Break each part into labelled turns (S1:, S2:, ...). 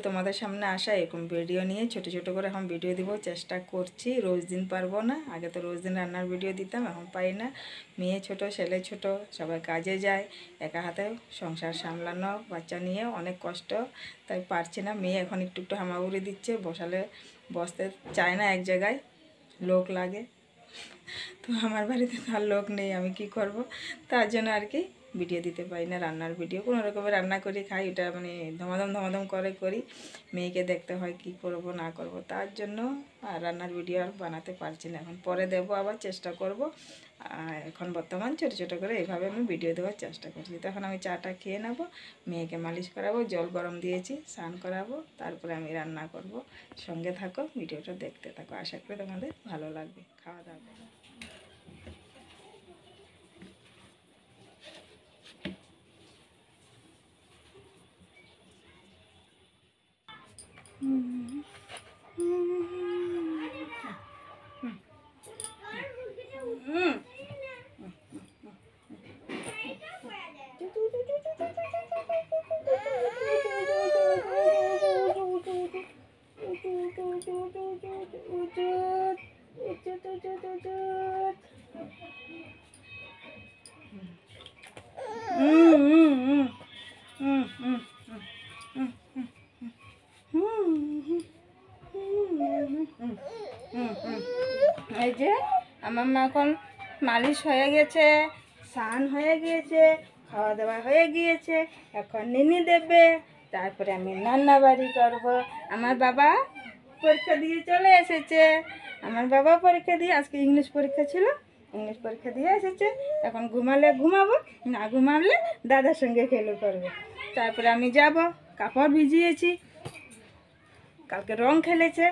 S1: তোমাদের সামনে আসা এরকম ভিডিও নিয়ে ছোট ছোট করে এখন ভিডিও দিব চেষ্টা করছি। রোজ দিন পারবো না, আগে তো রোজ দিন রান্নার ভিডিও দিতাম, এখন পাই না। মেয়ে ছোট, ছেলে ছোট, সবাই কাজে যায়, একা হাতে সংসার সামলানো, বাচ্চা নিয়ে অনেক কষ্ট, তাই পারছি না। মেয়ে এখন একটু একটু হামাগুড়ি দিচ্ছে, বসতে চায় না এক জায়গায়, লোক লাগে। তো আমার বাড়িতে তো আর লোক নেই, আমি কি করব, তার জন্য আর কি ভিডিও দিতে পারি না। রান্নার ভিডিও কোনো রকমের রান্না করি খাই, এটা মানে ধমাধম করে করি। মেয়েকে দেখতে হয় কি করব না করব, তার জন্য আর রান্নার ভিডিও আর বানাতে পারছি না। এখন পরে দেবো, আবার চেষ্টা করব। এখন বর্তমান ছোটো ছোটো করে এইভাবে আমি ভিডিও দেওয়ার চেষ্টা করছি। তখন আমি চাটা খেয়ে নেব, মেয়েকে মালিশ করাবো, জল গরম দিয়েছি, স্নান করাবো, তারপরে আমি রান্না করব। সঙ্গে থাকো, ভিডিওটা দেখতে থাকো, আশা করি তোমাদের ভালো লাগবে। খাওয়া দাওয়া এই যে আমার মা এখন মালিশ হয়ে গেছে, স্নান হয়ে গিয়েছে, খাওয়া দাওয়া হয়ে গিয়েছে, এখন নিনি দেবে, তারপরে আমি রান্না বাড়ি করবো। আমার বাবা পরীক্ষা দিয়ে চলে এসেছে, আমার বাবা পরীক্ষা দিয়ে, আজকে ইংলিশ পরীক্ষা ছিল, ইংলিশ পরীক্ষা দিয়ে এসেছে। এখন ঘুমালে ঘুমাবো, না ঘুমালে দাদার সঙ্গে খেলে করবো। তারপরে আমি যাব, কাপড় ভিজিয়েছি, কালকে রং খেলেছে,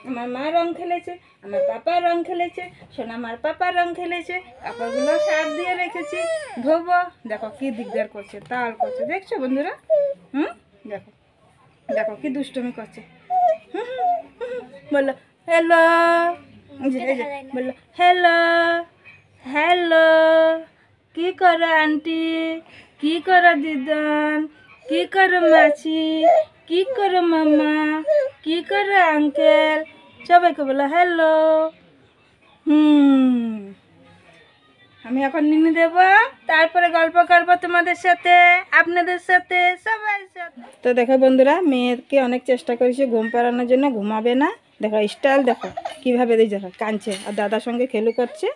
S1: আমার মা রং খেলেছে, আমার পাপা রং খেলেছে, সোনামার পাপা রং খেলেছে, কাপড়গুলো সার দিয়ে রেখেছি, ধোবো। দেখো কি দিকদার করছে, তাল করছে, দেখছো বন্ধুরা? দেখো দেখো কি দুষ্টুমি করছে। বললো হ্যালো, বললো হ্যালো হ্যালো, কি করো আন্টি, কি করো দিদন, কি করো মাছি, কি করো মামা, কি করো আঙ্কেল, সবাইকে বলো হ্যালো। আমি এখন নিনি দেব, তারপরে গল্প করবো তোমাদের সাথে, আপনাদের সাথে, সবাই সাথে। তো দেখো বন্ধুরা, মেয়েকে অনেক চেষ্টা করেছি ঘুম পাড়ানোর জন্য, ঘুমাবে না। দেখো স্টাইল দেখো কীভাবে দেখো কাঁদছে, আর দাদার সঙ্গে খেলু করছে।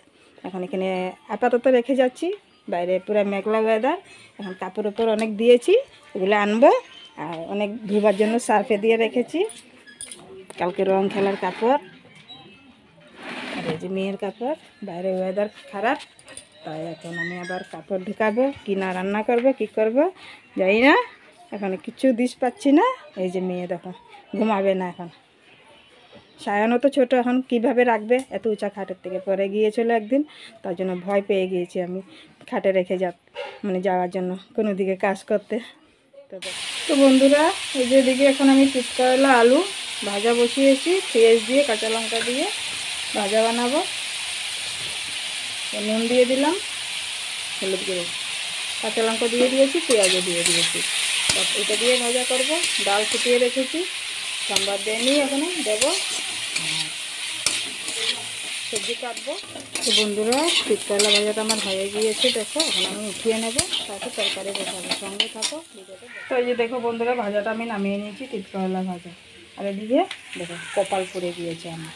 S1: এখন এখানে আপাতত রেখে যাচ্ছি, বাইরে পুরো মেঘলা ওয়েদার। এখন কাপড় উপর অনেক দিয়েছি, ওগুলো আনবো, আর অনেক ধোবার জন্য সার্ফে দিয়ে রেখেছি। কালকে রং খেলার কাপড়, আর এই যে মেয়ের কাপড়। বাইরে ওয়েদার খারাপ, তাই এখন আমি আবার কাপড় ঢুকাবো, কি না রান্না করবো, কি করব জানি না, এখন কিছু দিস পাচ্ছি না। এই যে মেয়ে দেখো ঘুমাবে না এখন, সায়ানো তো ছোটো, এখন কিভাবে রাখবে এত উঁচা খাটের থেকে, পরে গিয়েছিল একদিন, তার জন্য ভয় পেয়ে গিয়েছি আমি খাটে রেখে যাওয়ার জন্য কোনো দিকে কাজ করতে। তো বন্ধুরা, এই যে দিকে এখন আমি চিৎকারলা আলু ভাজা বসিয়েছি, পেঁয়াজ দিয়ে কাঁচা লঙ্কা দিয়ে ভাজা বানাবো। নুন দিয়ে দিলাম, হলুদ গুঁড়ো, কাঁচা লঙ্কা দিয়ে দিয়েছি, পেঁয়াজও দিয়ে দিয়েছি, এটা দিয়ে ভাজা করব। ডাল ফুটিয়ে রেখেছি, সাম্বার দিয়ে নিয়ে এখানে দেবো, সবজি কাটবো। তো বন্ধুরা, চিৎকারলা ভাজাটা আমার হয়ে গিয়েছে, দেখো এখন আমি উঠিয়ে নেবো, তারপর তরকারি বসাবো, সঙ্গে থাকো। তো এই যে দেখো বন্ধুরা, ভাজাটা আমি নামিয়ে নিয়েছি, চিৎকারলা ভাজা। আর এদিকে দেখো কপাল পুড়ে গিয়েছে আমার,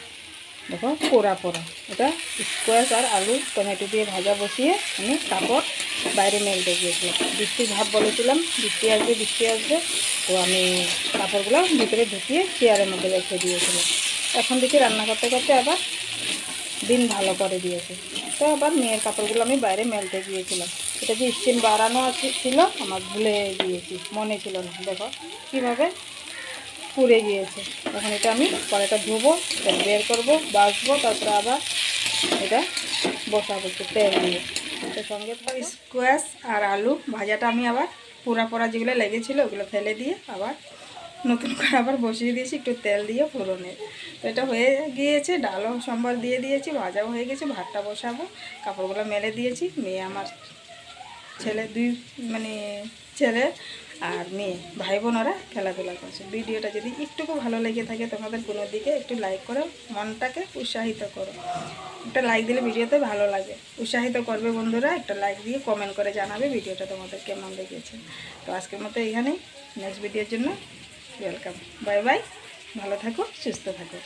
S1: দেখো পোড়া পোড়া। এটা স্কোয়াশ আর আলু টমেটো দিয়ে ভাজা বসিয়ে আমি কাপড় বাইরে মেলতে গিয়েছিলাম, বৃষ্টির ভাব বলেছিলাম, বৃষ্টি আসবে, তো আমি কাপড়গুলো ভিতরে ঢুকিয়ে চেয়ারের মধ্যে রেখে দিয়েছিলাম। এখন দেখি রান্না করতে করতে আবার দিন ভালো করে দিয়েছে, তো আবার মেয়ের কাপড়গুলো আমি বাইরে মেলতে গিয়েছিলাম। এটা যে স্টিম বাড়ানো ছিল, আমার ভুলে গিয়েছি, মনে ছিল না। দেখো কীভাবে পুড়ে গিয়েছে। এখন এটা আমি কড়াইটা ধুবো, এটা বের করবো, বাছবো, তারপরে আবার এটা বসাবো তেল দিয়ে। এর সঙ্গে স্কোয়াশ আর আলু ভাজাটা আমি আবার পোড়া যেগুলো লেগেছিলো ওগুলো ফেলে দিয়ে আবার নতুন করে আবার বসিয়ে দিয়েছি একটু তেল দিয়ে ফোড়নে। তো এটা হয়ে গিয়েছে, ডালও সম্বর দিয়ে দিয়েছি, ভাজাও হয়ে গেছে, ভাতটা বসাবো। কাপড়গুলো মেলে দিয়েছি। মেয়ে আমার ছেলে ছেলে আর মেয়ে ভাই বোনেরা খেলাধুলা করছে। ভিডিওটা যদি একটুকু ভালো লেগে থাকে তোমাদের কোনো দিকে একটু লাইক করো, মনটাকে উৎসাহিত করো। একটা লাইক দিলে ভিডিওতে ভালো লাগে, উৎসাহিত করবে বন্ধুরা। একটা লাইক দিয়ে কমেন্ট করে জানাবে ভিডিওটা তোমাদের কেমন লেগেছে। তো আজকের মতো এখানেই, নেক্সট ভিডিওর জন্য ওয়েলকাম। বাই বাই, ভালো থাকো, সুস্থ থাকো।